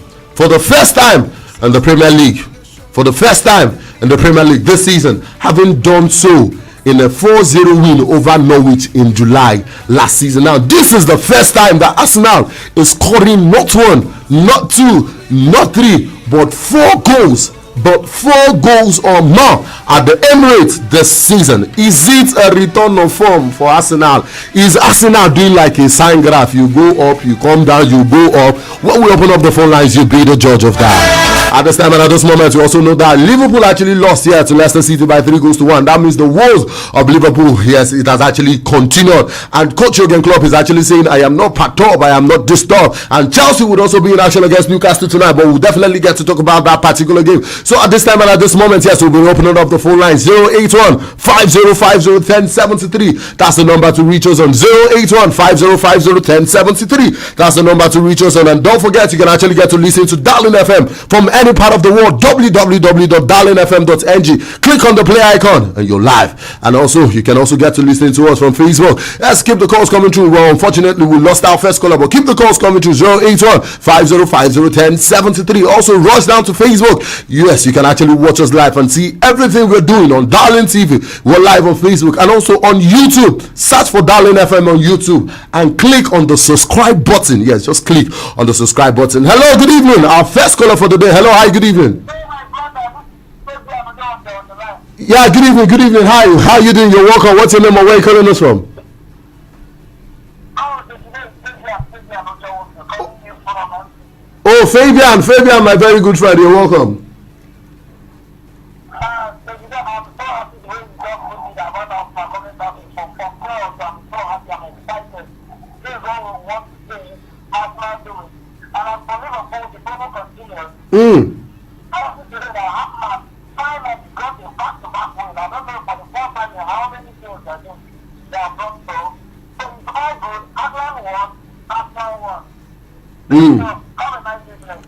in the Premier League. For the first time in the Premier League this season, having done so in a 4-0 win over Norwich in July last season. Now, this is the first time that Arsenal is scoring not 1, not 2, not 3, but 4 goals. But 4 goals or more at the Emirates this season. Is it a return of form for Arsenal? Is Arsenal doing like a sine graph? You go up, you come down, you go up. When we open up the phone lines, you'll be the judge of that. At this time and at this moment, we also know that Liverpool actually lost here to Leicester City by 3 goals to 1. That means the woes of Liverpool, yes, it has actually continued. And Coach Jurgen Klopp is actually saying, I am not perturbed, I am not disturbed. And Chelsea would also be in action against Newcastle tonight, but we'll definitely get to talk about that particular game. So at this time and at this moment, yes, we'll be opening up the phone lines. 081-5050-1073. That's the number to reach us on. 081-5050-1073. That's the number to reach us on. And don't forget, you can actually get to listen to Darling FM from any part of the world. www.darlingfm.ng. Click on the play icon and you're live. And also, you can also get to listen to us from Facebook. Let's keep the calls coming through. Well, unfortunately, we lost our first caller, but keep the calls coming through. 081-5050-1073. Also, rush down to Facebook. Yes, you can actually watch us live and see everything we're doing on Darling TV. We're live on Facebook and also on YouTube. Search for Darling FM on YouTube and click on the subscribe button. Yes, just click on the subscribe button. Hello, good evening. Our first caller for the day. Hello, hi, good evening. Yeah, good evening. Hi, how are you doing? You're welcome. What's your name and where are you calling us from? Oh, Fabian, my very good friend, you're welcome.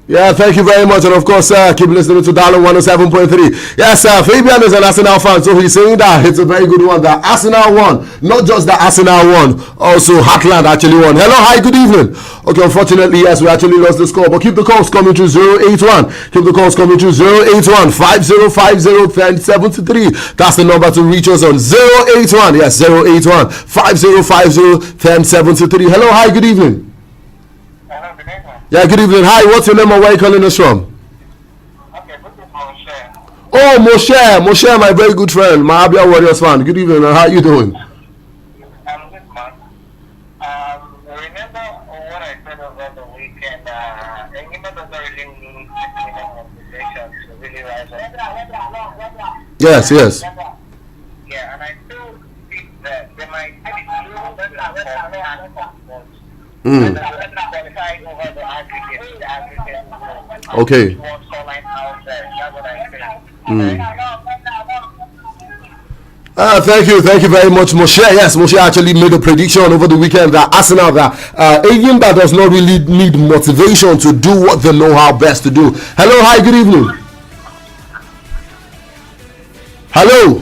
Yeah, thank you very much, and of course, keep listening to Darling 107.3. Yes, Fabian is an Arsenal fan, so he's saying that it's a very good one. The Arsenal won, not just the Arsenal won, also Heartland actually won. Hello, hi, good evening. Okay, unfortunately, yes, we actually lost the score, but keep the calls coming to 081. Keep the calls coming to 081 5050 1073. That's the number to reach us on 081. Yes, 081 5050 1073. Hello, hi, good evening. Yeah, good evening. Hi, what's your name and where are you calling us from? Okay, this is Moshe. Oh, Moshe, my very good friend, my Abia Warriors fan. Good evening, and how are you doing? I'm good, man. Remember what I said over the weekend? England doesn't really need motivation to really rise up. Yes. Yeah, and I still think that they might qualify over the aggregate. Okay. Thank you very much, Moshe. Yes, Moshe actually made a prediction over the weekend that Arsenal, that even that does not really need motivation to do what they know how best to do. Hello, hi, good evening. Hello.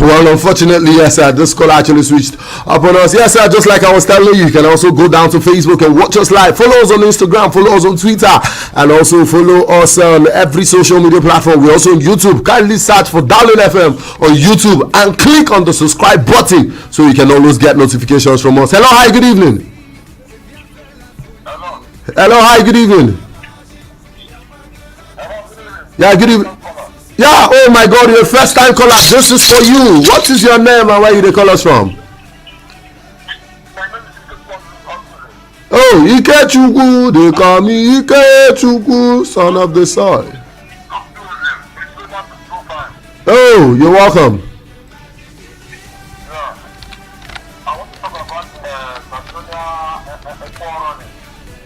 Well, unfortunately, yes, this call actually switched up on us. Yes, just like I was telling you, you can also go down to Facebook and watch us live. Follow us on Instagram, follow us on Twitter, and also follow us on every social media platform. We're also on YouTube. Kindly search for Darling FM on YouTube and click on the subscribe button so you can always get notifications from us. Hello, hi, good evening. Hello, hi, good evening. Yeah, good evening. Yeah, oh my God, you're a first time caller. This is for you. What is your name and where you call us from? Oh, Ikechukwu, they call me Ikechukwu, son of the soil. Oh, you're welcome.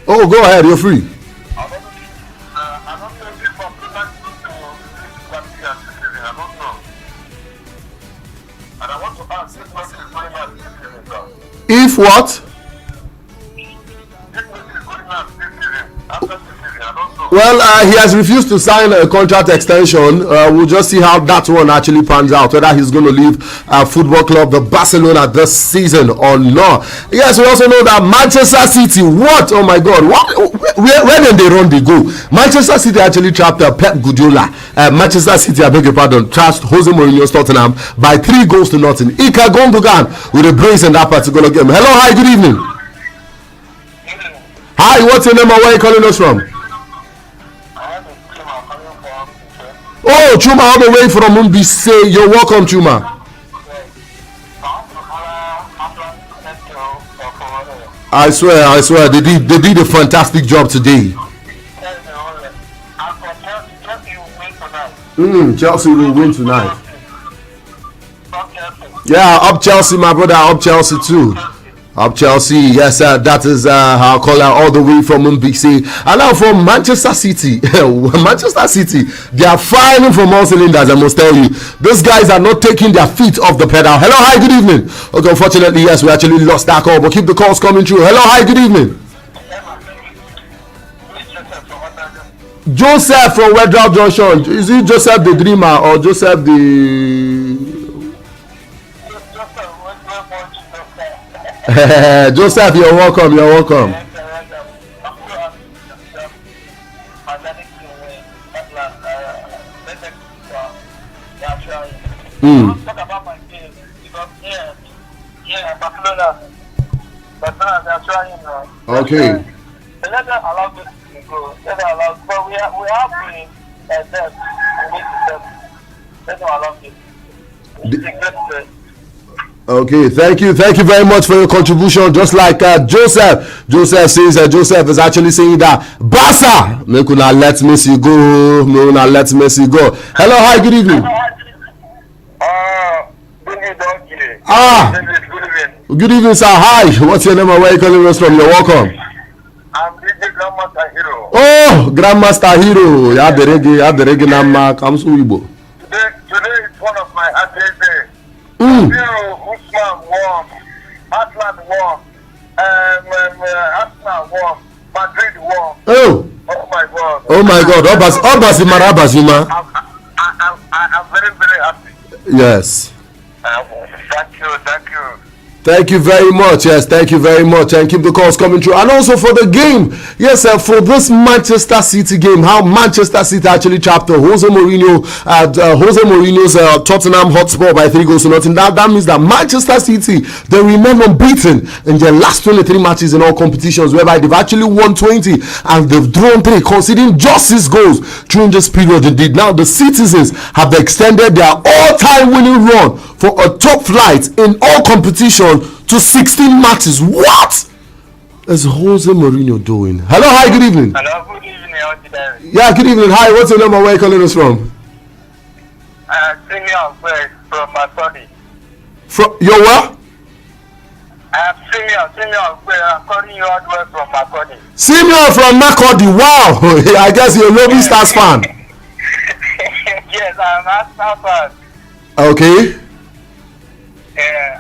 Oh, go ahead, you're free. If what? Well, he has refused to sign a contract extension. We'll just see how that one actually pans out, whether he's going to leave football club the Barcelona this season or not. Yes, we also know that Manchester City, what? Oh my God, where did they run the goal? Manchester City actually trapped Pep Guardiola. Manchester City, I beg your pardon, trapped Jose Mourinho's Tottenham by 3-0. Ika Gundogan with a brace in that particular game. Hello, hi, good evening. Hi, what's your name and where are you calling us from? Oh, Chuma, all the way from Mbise. You're welcome, Chuma. I swear, they did a fantastic job today. Chelsea will win tonight. Yeah, up Chelsea, my brother, up Chelsea too. Up Chelsea, yes, that is our caller all the way from MBC. And now from Manchester City. Manchester City, they are firing from all cylinders, I must tell you. Those guys are not taking their feet off the pedal. Hello, hi, good evening. Okay, unfortunately, yes, we actually lost that call, but keep the calls coming through. Hello, hi, good evening. Joseph from Wedrall Junction. Is it Joseph the Dreamer or Joseph the... Joseph, you're welcome. Talk about my game because Barcelona, they are trying now. Okay. Let them allow this to go. Let them allow, but we have been depth. We need to depth. Let them allow this. Okay, thank you very much for your contribution. Just like Joseph says, Joseph is actually saying that Barca, make una let Messi go, make una let Messi go. Hello, hi, good evening. Good evening, sir. Hi, what's your name and where are you calling us from? You're welcome. I'm DJ Grandmaster Hero. Oh, Grandmaster Hero. Ya derege na ma kamsu Igbo. Today is one of my happiest days. Hero, Usman won, Atlant won, Arsenal won, Madrid won. Oh my God. Obasima. I'm very, very happy. Yes. Thank you. Thank you very much. Yes, thank you very much. And keep the calls coming through. And also for the game, yes, for this Manchester City game, how Manchester City actually trapped Jose Mourinho's Tottenham Hotspur by 3-0. That means that Manchester City, they remain unbeaten in their last 23 matches in all competitions, whereby they've actually won 20 and they've drawn 3, conceding just 6 goals during this period. Indeed, now the citizens have extended their all-time winning run for a top flight in all competition to 16 matches. What is Jose Mourinho doing? Hello, hi, good evening. Hello, good evening. Yeah, good evening. Hi, what's your name and where are you calling us from? Simeon from Makodi. From your what? Simeon, I'm calling you all the way from Makodi. Simeon from Makodi. Wow, I guess you're a Lobby Stars fan. Yes, I'm an Arsenal fan. Okay.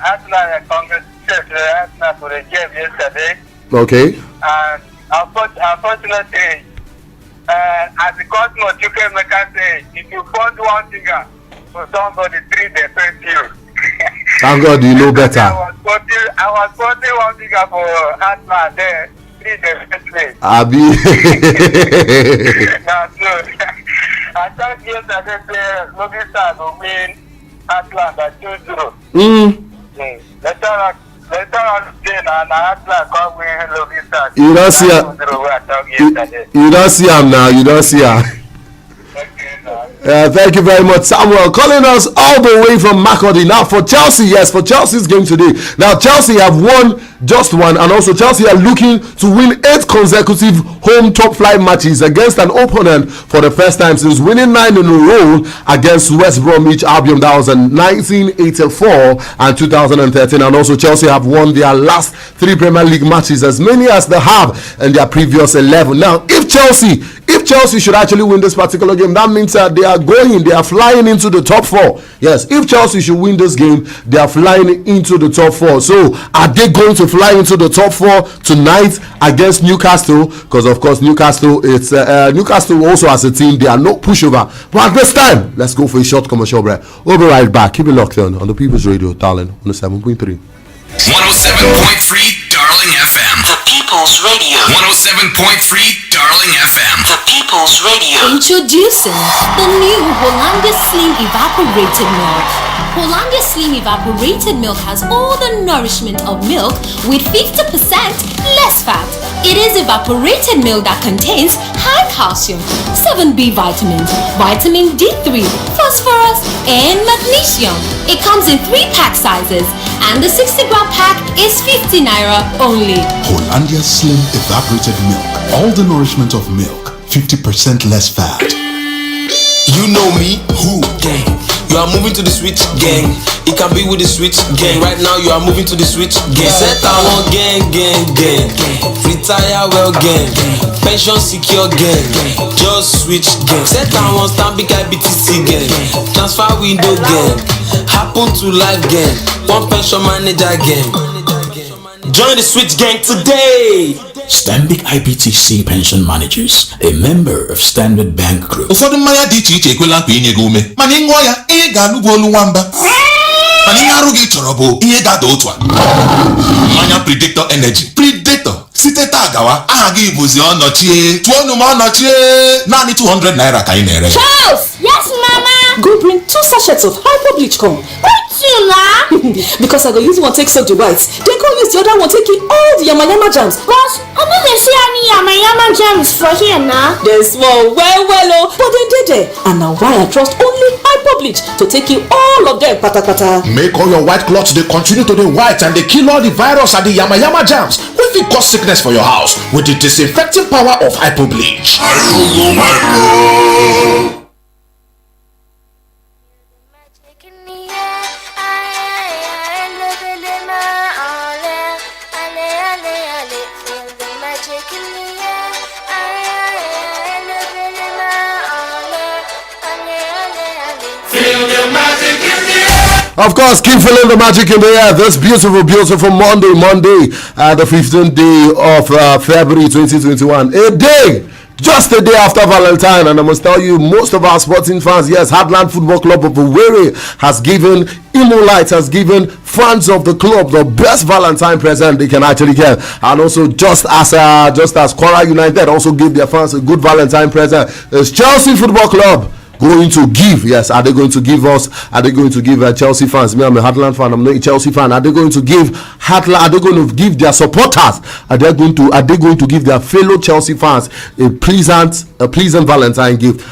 Arsenal congratulated Arsenal for the game yesterday. Okay. And unfortunately, as the cosmos, you can make us say, if you point one finger for somebody, 3 they face you. Thank God you know better. I was pointing one finger for Arsenal there, 3 they face me. Abi. That's good. I thought yesterday, Lobby Stars will win Atlant at 2-0. You don't see her. You don't see her now. You don't see her. Thank you very much, Samuel, calling us all the way from Makodi. Now for Chelsea, yes, for Chelsea's game today. Now Chelsea have won just one, and also Chelsea are looking to win 8 consecutive home top flight matches against an opponent for the first time since winning 9 in a row against West Bromwich Albion. That was in 1984 and 2013. And also Chelsea have won their last 3 Premier League matches, as many as they have in their previous 11. Now, if Chelsea should actually win this particular game, that means that they are flying into the top 4. Yes, if Chelsea should win this game, they are flying into the top 4. So, are they going to fly into the top 4 tonight against Newcastle? Because of course Newcastle, it's Newcastle also as a team, they are no pushover. But at this time, let's go for a short commercial break. We'll be right back. Keep it locked on the People's Radio, darling, on the 7.3. 107.3 Darling FM. The People's Radio. 107.3 Darling FM. The People's Radio. Introducing the new Hollandia Slim Evaporated Milk. Hollandia Slim Evaporated Milk has all the nourishment of milk with 50% less fat. It is evaporated milk that contains high calcium, 7B vitamins, vitamin D3, phosphorus, and magnesium. It comes in 3 pack sizes, and the 60-gram pack is 50 naira only. Hollandia Slim Evaporated Milk. All the nourishment of milk, 50% less fat. You know me, who? Gang. You are moving to the switch gang. It can be with the switch gang. Right now you are moving to the switch gang. Set our gang. Retire well gang. Pension secure gang. Just switch gang. Set our Stanbic IBTC gang. Transfer window gang. Happen to life gang. One pension manager gang. Join the switch gang today. Stanbic IBTC Pension Managers, a member of Standard Bank Group. Ụfọdụ mmanya dị iche iche ekwela nkwa inye gị ume, mana ịṅụọ ya ihe ga-anụgbu olu nwamba. Mana ihe arụ gị chọrọ bụ ihe ga-ada otu a. Mmanya Predator Energy. Predator site taa gawa aha gị bụzi ọnọchie. Tụọnụ m ọnọchie. Naanị 200 naira ka ị na-ere. Charles! Yes, Mama! Go bring 2 sachets of hyper bleach come. Because I go use one take soak the whites, then go use the other one take all the yamayama jams. Boss, I don't see any yamayama jam is for here now. Dem small well oh, but dem dey there. And na why I trust only Hypo-Bleach to take you all of them patapata. Make all your white cloths dey continue to dey white and dey kill all the virus and the yamayama germs wey fit cause sickness for your house with the disinfecting power of Hypo-Bleach. Of course, keep feeling the magic in the air. This beautiful, beautiful Monday, the 15th day of February 2021. A day, just a day after Valentine. And I must tell you, most of our sporting fans, yes, Heartland Football Club of Owerri has given Imolite, has given fans of the club the best Valentine present they can actually get. And also, just as Kwara United also gave their fans a good Valentine present, it's Chelsea Football Club going to give. Yes, are they going to give Chelsea fans? Me, I'm a Heartland fan, I'm not a Chelsea fan. Are they going to give Heartland, are they going to give their supporters, are they going to give their fellow Chelsea fans a pleasant Valentine gift?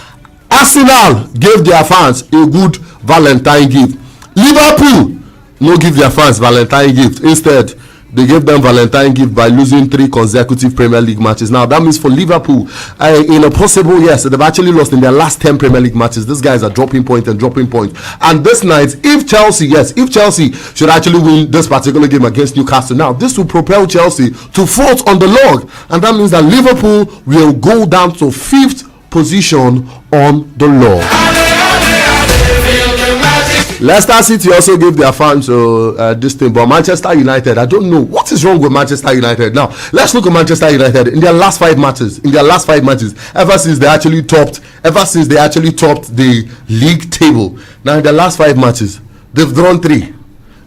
Arsenal gave their fans a good Valentine gift. Liverpool no give their fans Valentine gift. Instead, they gave them Valentine gift by losing 3 consecutive Premier League matches. Now, that means for Liverpool, in a possible, yes, they've actually lost in their last 10 Premier League matches. These guys are dropping point. And this night, if Chelsea should actually win this particular game against Newcastle, now, this will propel Chelsea to 4th on the log. And that means that Liverpool will go down to 5th position on the log. Leicester City also gave their fans this thing, but Manchester United, I don't know what is wrong with Manchester United. Now let's look at Manchester United in their last 5 matches. Ever since they actually topped the league table. Now in their last 5 matches, they've drawn 3,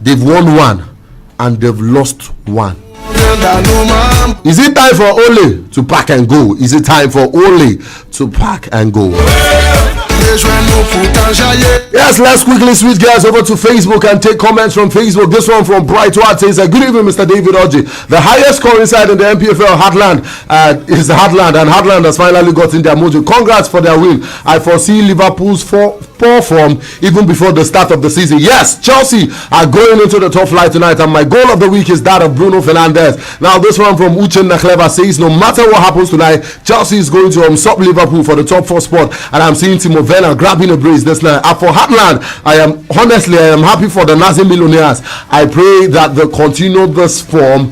they've won 1, and they've lost 1. Is it time for Ole to pack and go? Is it time for Ole to pack and go? Yes, let's quickly switch gears over to Facebook and take comments from Facebook. This one from Brightwater says, good evening, Mr. David Orji. The highest scoring side in the MPFL, Heartland, is Heartland, and Heartland has finally gotten their mojo. Congrats for their win. I foresee Liverpool's poor form even before the start of the season. Yes, Chelsea are going into the top flight tonight, and my goal of the week is that of Bruno Fernandes. Now, this one from Uchen Nakleva says, no matter what happens tonight, Chelsea is going to sub Liverpool for the top 4 spot, and I'm seeing Timo Werner grabbing a brace this night. And for Heartland, I am happy for the Nazi Millionaires. I pray that they continue this form.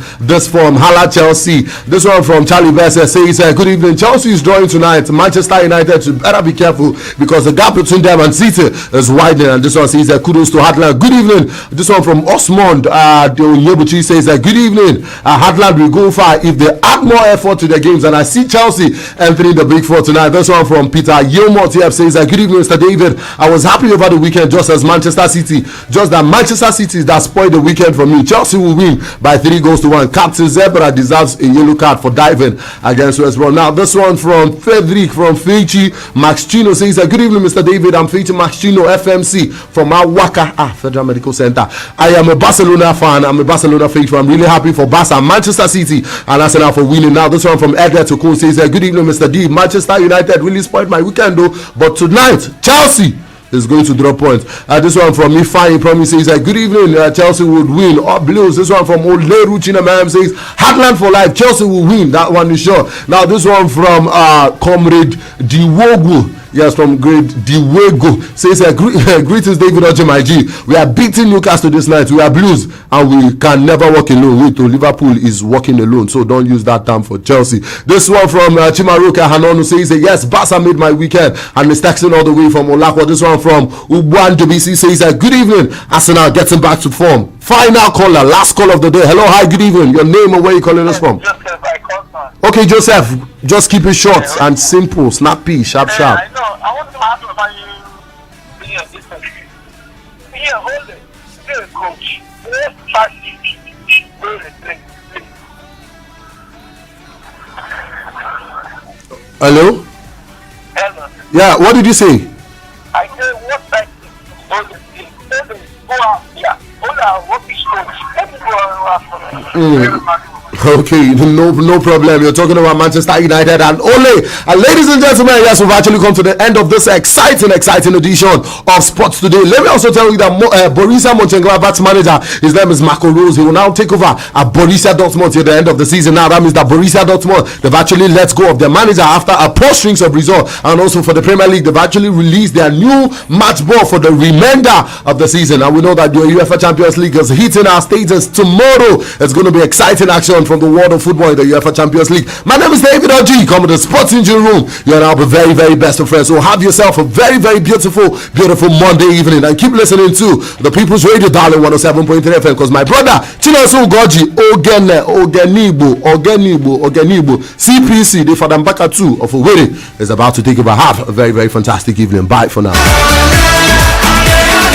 Hala Chelsea. This one from Charlie Besser says, good evening. Chelsea is drawing tonight. Manchester United should better be careful because the gap between them and City is widening. And this one says, kudos to Heartland. Good evening. This one from Osmond Nyebuchi says, good evening. Heartland will go far if they add more effort to their games. And I see Chelsea entering the big 4 tonight. This one from Peter Yilmot says, good evening, Mr. David. I was happy over the weekend just that Manchester City that spoiled the weekend for me. Chelsea will win by 3-1. Captain Zebra deserves a yellow card for diving against West Brom. Now this one from Frederick from Feichi Max Chino says, good evening, Mr. David. I'm Feichi Max Chino, FMC from Awaka Federal Medical Center. I am a Barcelona fan. I'm a Barcelona faithful. I'm really happy for Barca, Manchester City and Arsenal for winning. Now this one from Edgar Toko says, good evening, Mr. D. Manchester United really spoiled my weekend though, but tonight Chelsea is going to drop points. This one from Ifeanyi promises good evening, Chelsea would win. Blues. This one from Oleru Chinamam says Heartland for life, Chelsea will win. That one is sure. Now this one from Comrade Diwogu. Yes, from Great Diwego says greetings, David Orji, my G. We are beating Newcastle this night. We are Blues and we can never walk alone. Wait till Liverpool is walking alone, so don't use that term for Chelsea. This one from Chimaruka Hanonu says yes, Barca made my weekend and is texting all the way from Olakwa. This one from Ubuan JBC says good evening, Arsenal getting back to form. Final caller, last call of the day. Hello, hi, good evening. Your name and where you calling us from? Joseph, I called, man. Okay, Joseph, just keep it short and simple, snappy, sharp. I know. I want to ask about you being a different. Here, hold it. You're a coach. What strategy will you play? Hello? Hello. Yeah, what did you say? I said, what strategy will you play? Go out. Yeah. Hold on. What is coach? Let me go out. Okay, no problem. You're talking about Manchester United and Ole. And ladies and gentlemen, yes, we've actually come to the end of this exciting edition of Sports Today. Let me also tell you that Borussia Mönchengladbach's manager, his name is Marco Rose. He will now take over at Borussia Dortmund at the end of the season. Now that means that Borussia Dortmund, they've actually let go of their manager after a poor strings of results. And also for the Premier League, they've actually released their new match ball for the remainder of the season. And we know that the UEFA Champions League is hitting our stages tomorrow. It's going to be exciting action from the world of football in the UEFA Champions League. My name is David Orji. Come to the Sports Engine Room. You are now the very, very best of friends. So have yourself a very, very beautiful Monday evening, and keep listening to the People's Radio, darling, 107.3 FM, because my brother Chinoso Goji Ogenibo CPC, the Fadambaka 2 of Owerri, is about to take over. Have a very, very fantastic evening. Bye for now.